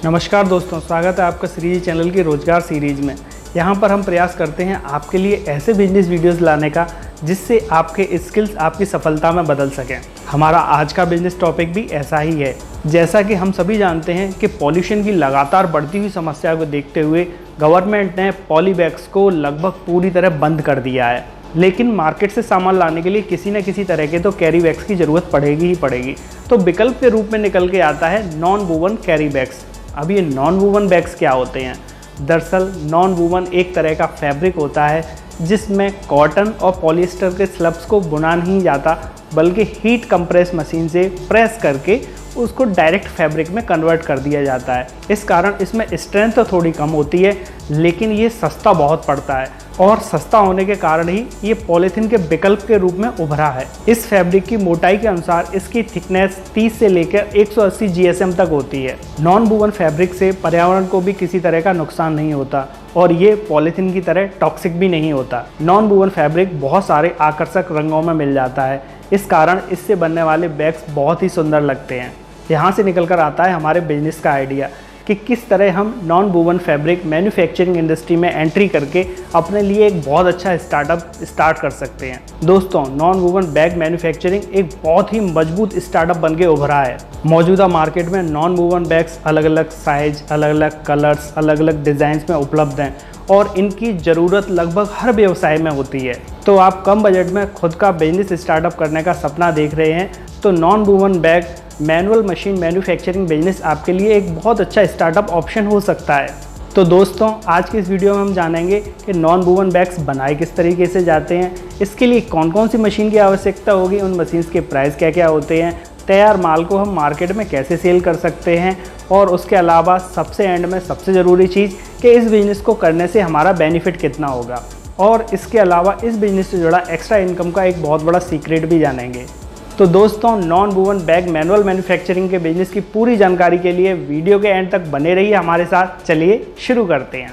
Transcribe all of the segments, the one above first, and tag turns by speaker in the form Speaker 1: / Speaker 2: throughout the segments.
Speaker 1: नमस्कार दोस्तों, स्वागत है आपका श्रीजी चैनल की रोजगार सीरीज में। यहाँ पर हम प्रयास करते हैं आपके लिए ऐसे बिजनेस वीडियोस लाने का जिससे आपके स्किल्स आपकी सफलता में बदल सकें। हमारा आज का बिजनेस टॉपिक भी ऐसा ही है। जैसा कि हम सभी जानते हैं कि पॉल्यूशन की लगातार बढ़ती हुई समस्या को देखते हुए गवर्नमेंट ने पॉली बैग्स को लगभग पूरी तरह बंद कर दिया है, लेकिन मार्केट से सामान लाने के लिए किसी न किसी तरह के तो कैरी बैग्स की ज़रूरत पड़ेगी ही पड़ेगी। तो विकल्प के रूप में निकल के आता है नॉन वूवन कैरी बैग्स। अब ये नॉन वूवन बैग्स क्या होते हैं? दरअसल नॉन वूवन एक तरह का फैब्रिक होता है जिसमें कॉटन और पॉलिएस्टर के स्लब्स को बुना नहीं जाता, बल्कि हीट कंप्रेस मशीन से प्रेस करके उसको डायरेक्ट फैब्रिक में कन्वर्ट कर दिया जाता है। इस कारण इसमें स्ट्रेंथ तो थोड़ी कम होती है, लेकिन ये सस्ता बहुत पड़ता है और सस्ता होने के कारण ही ये पॉलीथीन के विकल्प के रूप में उभरा है। इस फैब्रिक की मोटाई के अनुसार इसकी थिकनेस 30 से लेकर 180 GSM तक होती है। नॉन वूवन फैब्रिक से पर्यावरण को भी किसी तरह का नुकसान नहीं होता और ये पॉलीथीन की तरह टॉक्सिक भी नहीं होता। नॉन वूवन फैब्रिक बहुत सारे आकर्षक रंगों में मिल जाता है, इस कारण इससे बनने वाले बैग्स बहुत ही सुंदर लगते हैं। यहाँ से निकल कर आता है हमारे बिजनेस का आइडिया कि किस तरह हम non woven fabric manufacturing industry में एंट्री करके अपने लिए एक बहुत अच्छा स्टार्टअप स्टार्ट कर सकते हैं। दोस्तों, नॉन वूवन बैग मैन्युफैक्चरिंग एक बहुत ही मजबूत स्टार्टअप बन के उभरा है। मौजूदा मार्केट में नॉन वूवन बैग्स अलग अलग साइज, अलग अलग कलर्स, अलग अलग डिज़ाइंस में उपलब्ध हैं और इनकी ज़रूरत लगभग हर व्यवसाय में होती है। तो आप कम बजट में खुद का बिजनेस स्टार्टअप करने का सपना देख रहे हैं तो non woven bag manual machine manufacturing business आपके लिए एक बहुत अच्छा स्टार्टअप ऑप्शन हो सकता है। तो दोस्तों, आज की इस वीडियो में हम जानेंगे कि नॉन वूवन बैग्स बनाए किस तरीके से जाते हैं, इसके लिए कौन कौन सी मशीन की आवश्यकता होगी, उन मशीन्स के प्राइस क्या क्या होते हैं, तैयार माल को हम मार्केट में कैसे सेल कर सकते हैं और उसके अलावा सबसे एंड में सबसे ज़रूरी चीज़ कि इस बिज़नेस को करने से हमारा बेनिफिट कितना होगा, और इसके अलावा इस बिज़नेस से जुड़ा एक्स्ट्रा इनकम का एक बहुत बड़ा सीक्रेट भी जानेंगे। तो दोस्तों, non woven bag manual manufacturing के बिजनेस की पूरी जानकारी के लिए वीडियो के एंड तक बने रहिए हमारे साथ। चलिए शुरू करते हैं।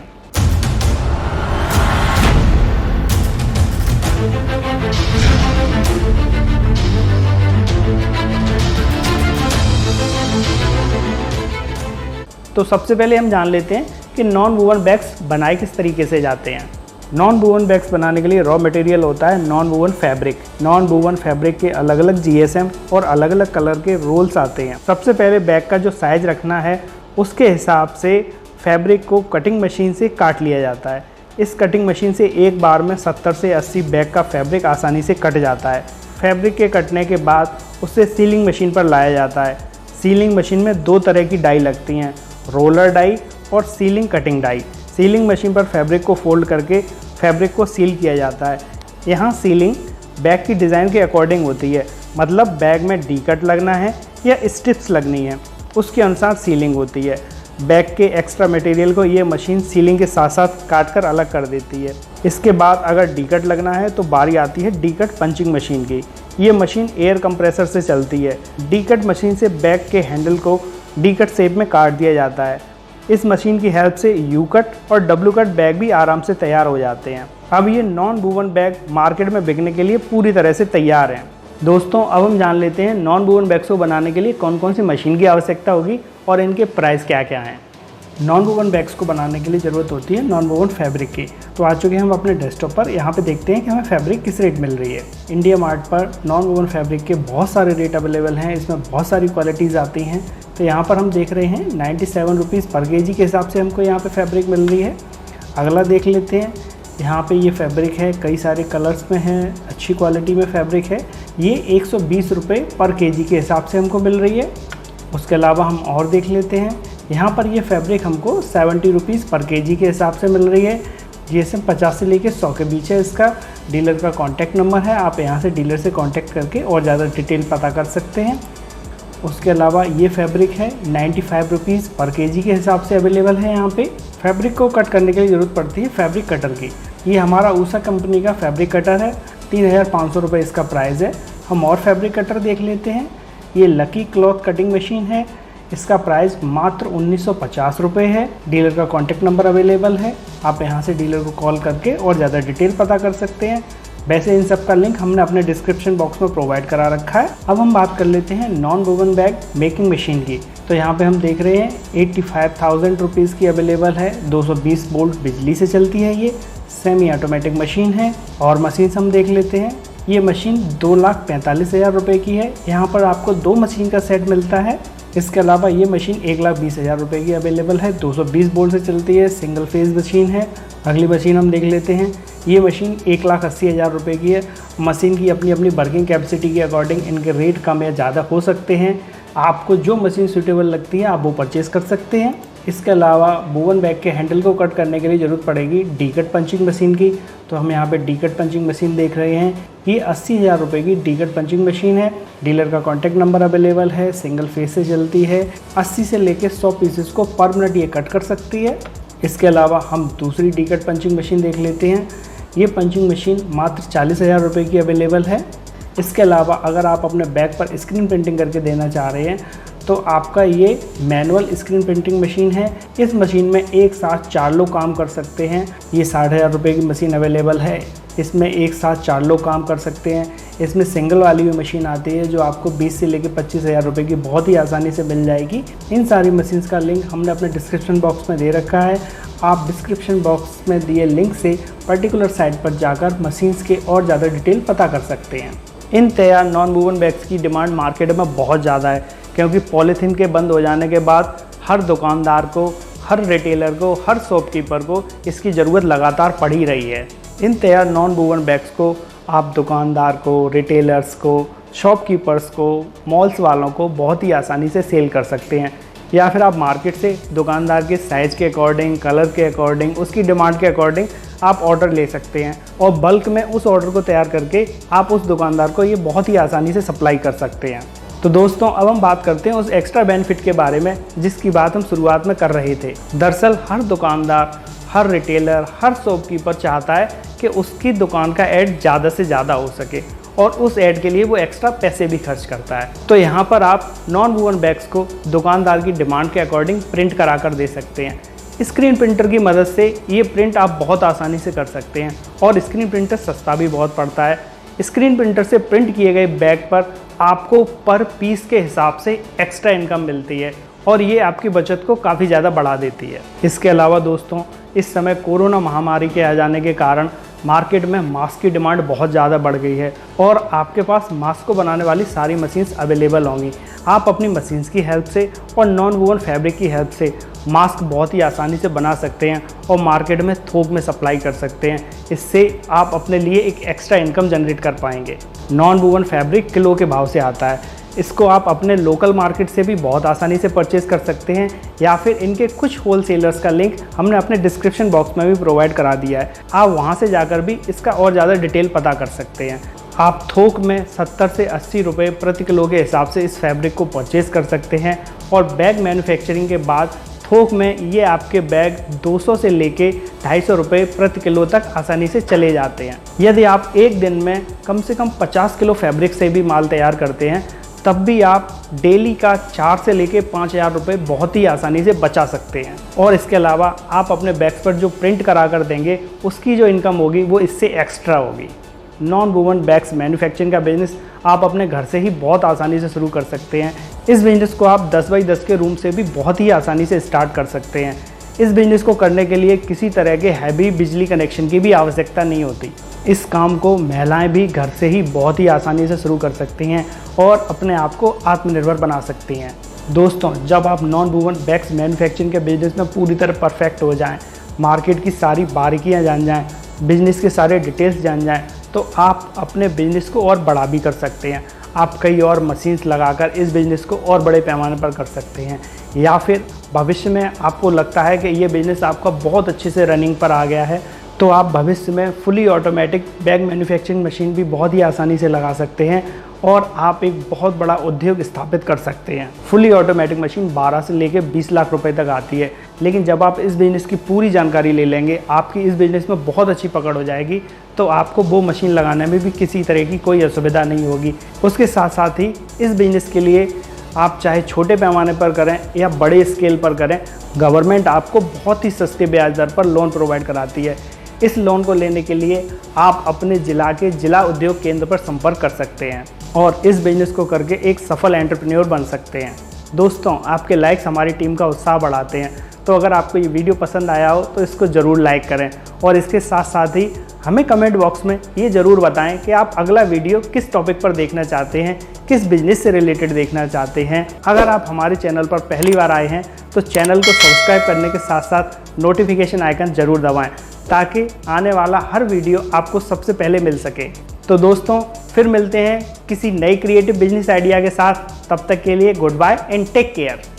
Speaker 1: तो सबसे पहले हम जान लेते हैं कि नॉन वूवन बैग्स बनाए किस तरीके से जाते हैं। नॉन वूवन बैग्स बनाने के लिए रॉ मटेरियल होता है non woven fabric. Non woven fabric के अलग अलग GSM और अलग अलग कलर के रोल्स आते हैं। सबसे पहले बैग का जो साइज रखना है उसके हिसाब से फैब्रिक को कटिंग मशीन से काट लिया जाता है। इस कटिंग मशीन से एक बार में 70 से 80 बैग का फैब्रिक आसानी से कट जाता है। फैब्रिक के कटने के बाद उसे सीलिंग मशीन पर लाया जाता है। सीलिंग मशीन में दो तरह की डाई लगती हैं, रोलर डाई और sealing cutting die. Sealing machine पर फैब्रिक को फोल्ड करके फैब्रिक को सील किया जाता है। यहाँ सीलिंग बैग की डिज़ाइन के अकॉर्डिंग होती है, मतलब बैग में डी कट लगना है या स्ट्रिप्स लगनी है, उसके अनुसार सीलिंग होती है। बैग के एक्स्ट्रा मटेरियल को ये मशीन सीलिंग के साथ साथ काट कर अलग कर देती है। इसके बाद अगर डी कट लगना है तो बारी आती है डी कट पंचिंग मशीन की। ये मशीन एयर कंप्रेसर से चलती है। डी कट मशीन से बैग के हैंडल को डी कट शेप में काट दिया जाता है। इस मशीन की हेल्प से यू कट और डब्ल्यू कट बैग भी आराम से तैयार हो जाते हैं। अब ये नॉन वूवन बैग मार्केट में बिकने के लिए पूरी तरह से तैयार हैं। दोस्तों, अब हम जान लेते हैं नॉन वूवन बैग्स को बनाने के लिए कौन कौन सी मशीन की आवश्यकता होगी और इनके प्राइस क्या क्या हैं। नॉन वूवन बैग्स को बनाने के लिए ज़रूरत होती है नॉन वूवन फैब्रिक की। तो आ चुके हैं हम अपने डेस्कटॉप पर। यहाँ पे देखते हैं कि हमें फैब्रिक किस रेट मिल रही है। इंडिया मार्ट पर नॉन वूवन फैब्रिक के बहुत सारे रेट अवेलेबल हैं, इसमें बहुत सारी क्वालिटीज़ आती हैं। तो यहाँ पर हम देख रहे हैं 97 रुपीज़ पर केजी के हिसाब से हमको यहाँ पे फैब्रिक मिल रही है। अगला देख लेते हैं। यहाँ पे ये फैब्रिक है, कई सारे कलर्स में है, अच्छी क्वालिटी में फैब्रिक है। ये 120 रुपये पर केजी के हिसाब से हमको मिल रही है। उसके अलावा हम और देख लेते हैं। यहाँ पर ये फैब्रिक हमको 70 रुपीज़ पर केजी के हिसाब से मिल रही है। GSM 50 से लेकर 100 के बीच है। इसका डीलर का कॉन्टैक्ट नंबर है, आप यहाँ से डीलर से कॉन्टैक्ट करके और ज़्यादा डिटेल पता कर सकते हैं। उसके अलावा ये फैब्रिक है 95 रुपीज़ पर केजी के हिसाब से अवेलेबल है। यहाँ पे फैब्रिक को कट करने के लिए ज़रूरत पड़ती है फैब्रिक कटर की। ये हमारा ऊषा कंपनी का फैब्रिक कटर है, 3500 रुपये इसका प्राइस है। हम और फैब्रिक कटर देख लेते हैं। ये लकी क्लॉथ कटिंग मशीन है, इसका प्राइस मात्र 1950 रुपये है। डीलर का कॉन्टैक्ट नंबर अवेलेबल है, आप यहाँ से डीलर को कॉल करके और ज़्यादा डिटेल पता कर सकते हैं। वैसे इन सब का लिंक हमने अपने डिस्क्रिप्शन बॉक्स में प्रोवाइड करा रखा है। अब हम बात कर लेते हैं non woven bag making machine की। तो यहाँ पे हम देख रहे हैं 85,000 रुपीज़ की अवेलेबल है। 220 वोल्ट बिजली से चलती है, ये सेमी ऑटोमेटिक मशीन है। और मशीन हम देख लेते हैं, ये मशीन 2,45,000 रुपये की है। यहाँ पर आपको 2 मशीन का सेट मिलता है। इसके अलावा ये मशीन 1,20,000 रुपये की अवेलेबल है। 220 वोल्ट से चलती है, सिंगल फेज मशीन है। अगली मशीन हम देख लेते हैं, ये मशीन 1,80,000 रुपये की है। मशीन की अपनी अपनी वर्किंग कैपेसिटी के अकॉर्डिंग इनके रेट कम या ज़्यादा हो सकते हैं। आपको जो मशीन सूटेबल लगती है आप वो परचेज़ कर सकते हैं। इसके अलावा वोवन बैग के हैंडल को कट करने के लिए ज़रूरत पड़ेगी डी कट पंचिंग मशीन की। तो हम यहाँ पे डी कट पंचिंग मशीन देख रहे हैं। ये 80,000 रुपये की डी कट पंचिंग मशीन है। डीलर का कॉन्टैक्ट नंबर अवेलेबल है। सिंगल फेस से चलती है। 80 से लेकर 100 पीसेस को पर मिनट ये कट कर सकती है। इसके अलावा हम दूसरी डी कट पंचिंग मशीन देख लेते हैं। ये पंचिंग मशीन मात्र 40,000 रुपये की अवेलेबल है। इसके अलावा अगर आप अपने बैग पर स्क्रीन प्रिंटिंग करके देना चाह रहे हैं तो आपका ये मैनुअल स्क्रीन प्रिंटिंग मशीन है। इस मशीन में एक साथ 4 लोग काम कर सकते हैं। ये 60,000 रुपये की मशीन अवेलेबल है। इसमें एक साथ 4 लोग काम कर सकते हैं। इसमें सिंगल वाली भी मशीन आती है जो आपको 20 से लेकर 25,000 रुपये की बहुत ही आसानी से मिल जाएगी। इन सारी मशीन्स का लिंक हमने अपने डिस्क्रिप्शन बॉक्स में दे रखा है। आप डिस्क्रिप्शन बॉक्स में दिए लिंक से पर्टिकुलर साइट पर जाकर मशीन्स के और ज़्यादा डिटेल पता कर सकते हैं। इन तैयार नॉन वोवन बैग्स की डिमांड मार्केट में बहुत ज़्यादा है, क्योंकि पॉलीथीन के बंद हो जाने के बाद हर दुकानदार को, हर रिटेलर को, हर शॉपकीपर को इसकी ज़रूरत लगातार पड़ ही रही है। इन तैयार नॉन वोवन बैग्स को आप दुकानदार को, रिटेलर्स को, शॉपकीपर्स को, मॉल्स वालों को बहुत ही आसानी से सेल कर सकते हैं। या फिर आप मार्केट से दुकानदार के साइज़ के अकॉर्डिंग, कलर के अकॉर्डिंग, उसकी डिमांड के अकॉर्डिंग आप ऑर्डर ले सकते हैं और बल्क में उस ऑर्डर को तैयार करके आप उस दुकानदार को ये बहुत ही आसानी से सप्लाई कर सकते हैं। तो दोस्तों अब हम बात करते हैं उस एक्स्ट्रा बेनिफिट के बारे में जिसकी बात हम शुरुआत में कर रहे थे। दरअसल हर दुकानदार, हर रिटेलर, हर शॉपकीपर चाहता है कि उसकी दुकान का ऐड ज़्यादा से ज़्यादा हो सके और उस ऐड के लिए वो एक्स्ट्रा पैसे भी खर्च करता है। तो यहाँ पर आप नॉन वोवन बैग्स को दुकानदार की डिमांड के अकॉर्डिंग प्रिंट करा कर दे सकते हैं। स्क्रीन प्रिंटर की मदद से ये प्रिंट आप बहुत आसानी से कर सकते हैं और स्क्रीन प्रिंटर सस्ता भी बहुत पड़ता है। स्क्रीन प्रिंटर से प्रिंट किए गए बैग पर आपको पर पीस के हिसाब से एक्स्ट्रा इनकम मिलती है और ये आपकी बचत को काफ़ी ज़्यादा बढ़ा देती है। इसके अलावा दोस्तों इस समय कोरोना महामारी के आ जाने के कारण मार्केट में मास्क की डिमांड बहुत ज़्यादा बढ़ गई है और आपके पास मास्क को बनाने वाली सारी मशीन्स अवेलेबल होंगी। आप अपनी मशीन्स की हेल्प से और नॉन वोवन फैब्रिक की हेल्प से मास्क बहुत ही आसानी से बना सकते हैं और मार्केट में थोक में सप्लाई कर सकते हैं। इससे आप अपने लिए एक एक्स्ट्रा इनकम जनरेट कर पाएंगे। नॉन वोवन फैब्रिक किलो के भाव से आता है। इसको आप अपने लोकल मार्केट से भी बहुत आसानी से परचेज कर सकते हैं या फिर इनके कुछ होलसेलर्स का लिंक हमने अपने डिस्क्रिप्शन बॉक्स में भी प्रोवाइड करा दिया है। आप वहां से जाकर भी इसका और ज़्यादा डिटेल पता कर सकते हैं। आप थोक में 70 से 80 रुपये प्रति किलो के हिसाब से इस फैब्रिक को परचेज़ कर सकते हैं और बैग मैन्युफैक्चरिंग के बाद थोक में ये आपके बैग 200 से लेके 250 रुपये प्रति किलो तक आसानी से चले जाते हैं। यदि आप एक दिन में कम से कम 50 किलो फैब्रिक से भी माल तैयार करते हैं तब भी आप डेली का 4 से लेके 5,000 रुपये बहुत ही आसानी से बचा सकते हैं। और इसके अलावा आप अपने बैग्स पर जो प्रिंट करा कर देंगे उसकी जो इनकम होगी वो इससे एक्स्ट्रा होगी। नॉन वोवन बैग्स मैन्युफैक्चरिंग का बिजनेस आप अपने घर से ही बहुत आसानी से शुरू कर सकते हैं। इस बिजनेस को आप 10 बाई 10 के रूम से भी बहुत ही आसानी से स्टार्ट कर सकते हैं। इस बिजनेस को करने के लिए किसी तरह के हैवी बिजली कनेक्शन की भी आवश्यकता नहीं होती। इस काम को महिलाएं भी घर से ही बहुत ही आसानी से शुरू कर सकती हैं और अपने आप को आत्मनिर्भर बना सकती हैं। दोस्तों जब आप नॉन वोवन बैग्स मैन्युफैक्चरिंग के बिजनेस में पूरी तरह परफेक्ट हो जाएं, मार्केट की सारी बारीकियां जान जाएं, बिजनेस के सारे डिटेल्स जान जाएं, तो आप अपने बिजनेस को और बड़ा भी कर सकते हैं। आप कई और मशीन्स लगाकर इस बिज़नेस को और बड़े पैमाने पर कर सकते हैं। या फिर भविष्य में आपको लगता है कि ये बिज़नेस आपका बहुत अच्छे से रनिंग पर आ गया है तो आप भविष्य में fully automatic bag manufacturing machine भी बहुत ही आसानी से लगा सकते हैं और आप एक बहुत बड़ा उद्योग स्थापित कर सकते हैं। फुली ऑटोमेटिक मशीन 12 से लेकर 20 लाख रुपए तक आती है, लेकिन जब आप इस बिज़नेस की पूरी जानकारी ले लेंगे, आपकी इस बिज़नेस में बहुत अच्छी पकड़ हो जाएगी, तो आपको वो मशीन लगाने में भी किसी तरह की कोई असुविधा नहीं होगी। उसके साथ साथ ही इस बिज़नेस के लिए आप चाहे छोटे पैमाने पर करें या बड़े स्केल पर करें, गवर्नमेंट आपको बहुत ही सस्ते ब्याज दर पर लोन प्रोवाइड कराती है। इस लोन को लेने के लिए आप अपने ज़िला के जिला उद्योग केंद्र पर संपर्क कर सकते हैं और इस बिजनेस को करके एक सफल एंटरप्रेन्योर बन सकते हैं। दोस्तों, आपके लाइक्स हमारी टीम का उत्साह बढ़ाते हैं, तो अगर आपको ये वीडियो पसंद आया हो तो इसको ज़रूर लाइक करें और इसके साथ साथ ही हमें कमेंट बॉक्स में ये ज़रूर बताएं कि आप अगला वीडियो किस टॉपिक पर देखना चाहते हैं, किस बिजनेस से रिलेटेड देखना चाहते हैं। अगर आप हमारे चैनल पर पहली बार आए हैं तो चैनल को सब्सक्राइब करने के साथ साथ नोटिफिकेशन आइकन ज़रूर दबाएं ताकि आने वाला हर वीडियो आपको सबसे पहले मिल सके। तो दोस्तों, फिर मिलते हैं किसी नई क्रिएटिव बिजनेस आइडिया के साथ। तब तक के लिए goodbye and take care.